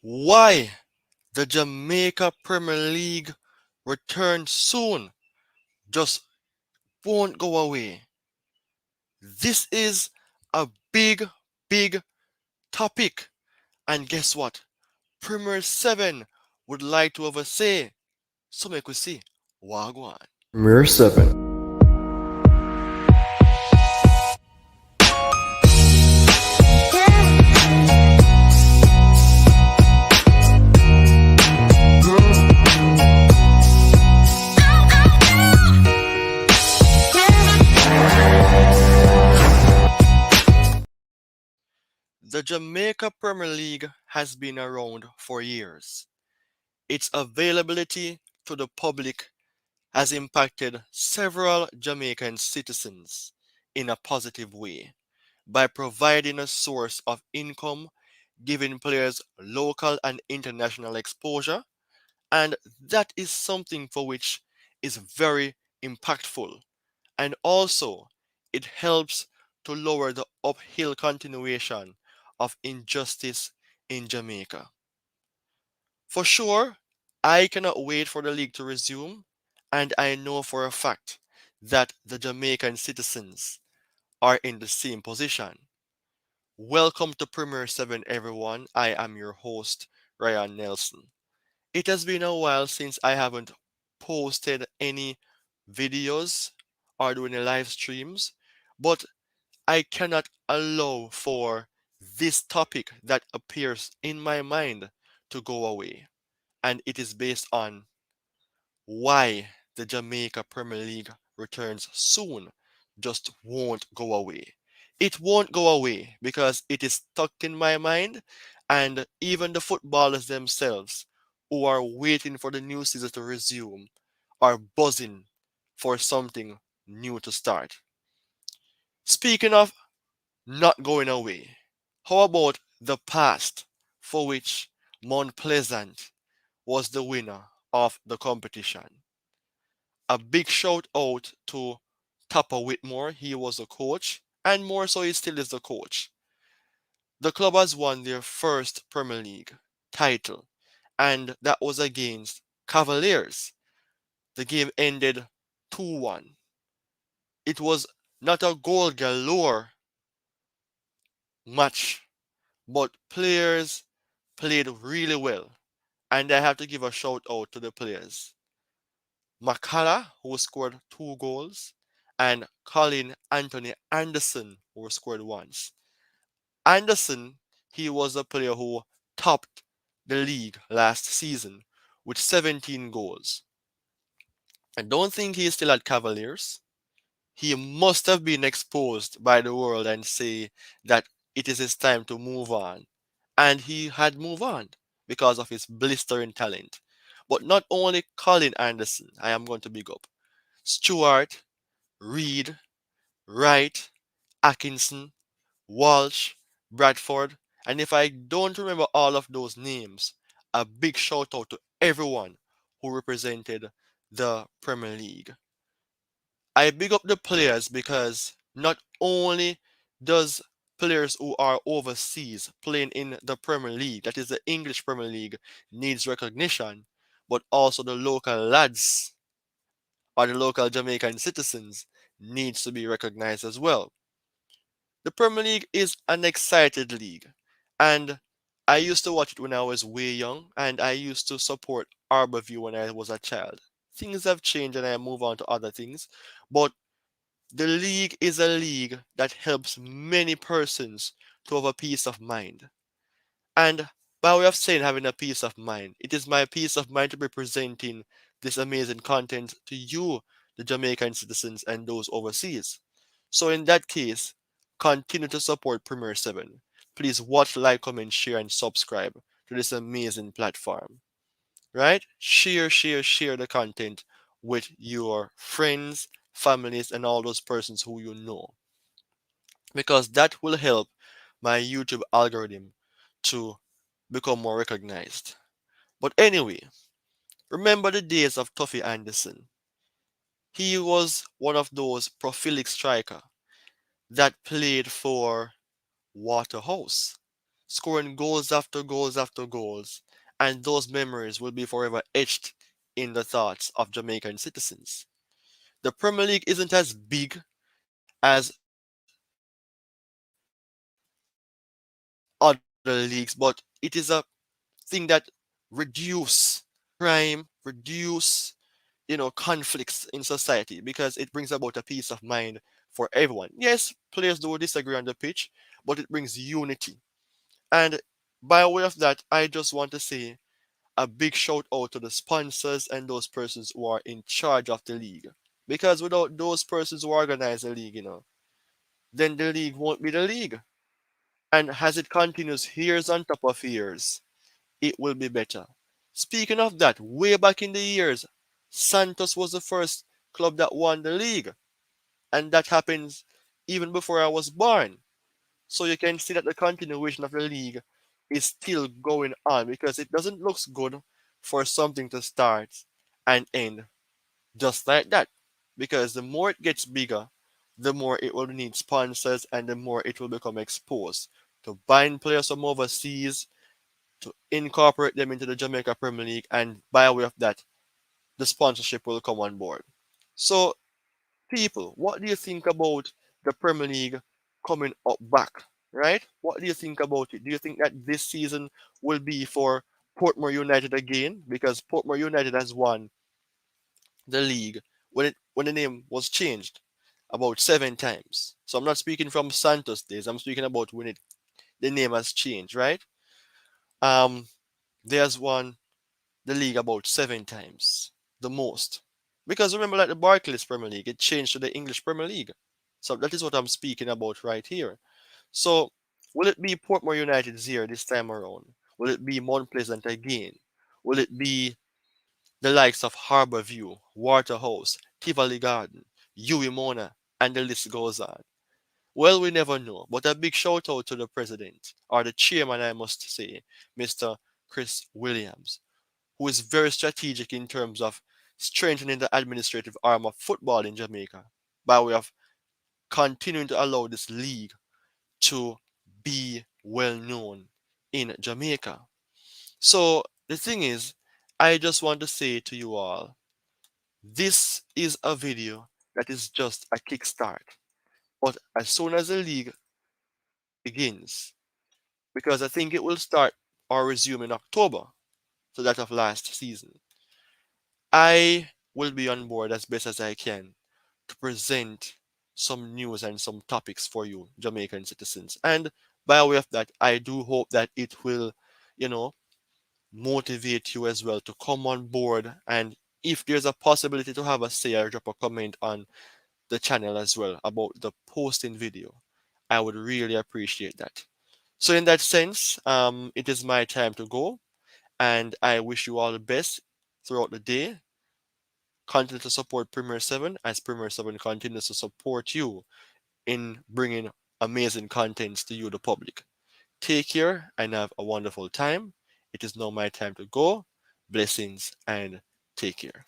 Why the Jamaica Premier League returns soon just won't go away. This is a big topic. And guess what? Premier 7 would like to have a say. So make we see. Wagwan. Premier 7. The Jamaica Premier League has been around for years. Its availability to the public has impacted several Jamaican citizens in a positive way by providing a source of income, giving players local and international exposure, and that is something for which is very impactful. And also, it helps to lower the uphill continuation of injustice in Jamaica. For sure, I cannot wait for the league to resume, and I know for a fact that the Jamaican citizens are in the same position. Welcome to Premier 7, everyone. I am your host, Ryan Nelson. It has been a while since I haven't posted any videos or doing any live streams, but I cannot allow for this topic that appears in my mind to go away. And it is based on why the Jamaica Premier League returns soon just won't go away. It won't go away because it is tucked in my mind, and even the footballers themselves who are waiting for the new season to resume are buzzing for something new to start. Speaking of not going away, how about the past for which Mount Pleasant was the winner of the competition? A big shout out to Tupper Whitmore. He was a coach, and more so, he still is the coach. The club has won their first Premier League title, and that was against Cavaliers. The game ended 2-1. It was not a goal galore match, but players played really well, and I have to give a shout out to the players. Makala, who scored 2 goals, and Colin Anthony Anderson, who scored once. Anderson, he was a player who topped the league last season with 17 goals. I don't think he's still at Cavaliers. He must have been exposed by the world and say that it is his time to move on. And he had moved on because of his blistering talent. But not only Colin Anderson, I am going to big up. Stewart, Reed, Wright, Atkinson, Walsh, Bradford, and if I don't remember all of those names, a big shout out to everyone who represented the Premier League. I big up the players because not only does players who are overseas playing in the Premier League, that is the English Premier League, needs recognition, but also the local lads or the local Jamaican citizens needs to be recognized as well. The Premier League is an excited league, and I used to watch it when I was way young, and I used to support Arborview when I was a child. Things have changed, and I move on to other things, but the league is a league that helps many persons to have a peace of mind. And by way of saying having a peace of mind, it is my peace of mind to be presenting this amazing content to you, the Jamaican citizens and those overseas. So in that case, continue to support Premier 7. Please watch, like, comment, share, and subscribe to this amazing platform. Right? Share the content with your friends, families, and all those persons who you know. Because that will help my YouTube algorithm to become more recognized. But anyway, remember the days of Tuffy Anderson. He was one of those prolific striker that played for Waterhouse. scoring goals after goals after goals, and those memories will be forever etched in the thoughts of Jamaican citizens. The Premier League isn't as big as other leagues, but it is a thing that reduce crime, reduce conflicts in society because it brings about a peace of mind for everyone. Yes, players do disagree on the pitch, but it brings unity. And by way of that, I just want to say a big shout out to the sponsors and those persons who are in charge of the league. Because without those persons who organize the league, then the league won't be the league. And as it continues years on top of years, it will be better. Speaking of that, way back in the years, Santos was the first club that won the league. And that happens even before I was born. So you can see that the continuation of the league is still going on because it doesn't look good for something to start and end just like that. Because the more it gets bigger, the more it will need sponsors and the more it will become exposed to buying players from overseas, to incorporate them into the Jamaica Premier League, and by way of that, the sponsorship will come on board. So, people, what do you think about the Premier League coming up back? Right? What do you think about it? Do you think that this season will be for Portmore United again? Because Portmore United has won the league when the name was changed about 7 times. So I'm not speaking from Santos days. I'm speaking about when the name has changed, right? Um, there's won the league about 7 times, the most. Because remember, like the Barclays Premier League, it changed to the English Premier League. So that is what I'm speaking about right here. So will it be Portmore United's here this time around? Will it be Mount Pleasant again? Will it be the likes of Harbourview, Waterhouse, Tivoli Garden, Huey Mona, and the list goes on? Well, we never know, but a big shout out to the president, or the chairman, I must say, Mr. Chris Williams, who is very strategic in terms of strengthening the administrative arm of football in Jamaica by way of continuing to allow this league to be well known in Jamaica. So the thing is, I just want to say to you all, this is a video that is just a kickstart. But as soon as the league begins, because I think it will start or resume in October, so that of last season, I will be on board as best as I can to present some news and some topics for you, Jamaican citizens. And by way of that, I do hope that it will, you know, motivate you as well to come on board. And if there's a possibility to have a say or drop a comment on the channel as well about the posting video, I would really appreciate that. So in that sense, it is my time to go, and I wish you all the best throughout the day. Continue to support Premier 7 as Premier 7 continues to support you in bringing amazing contents to you, the public. Take care and have a wonderful time. It is now my time to go. Blessings and take care.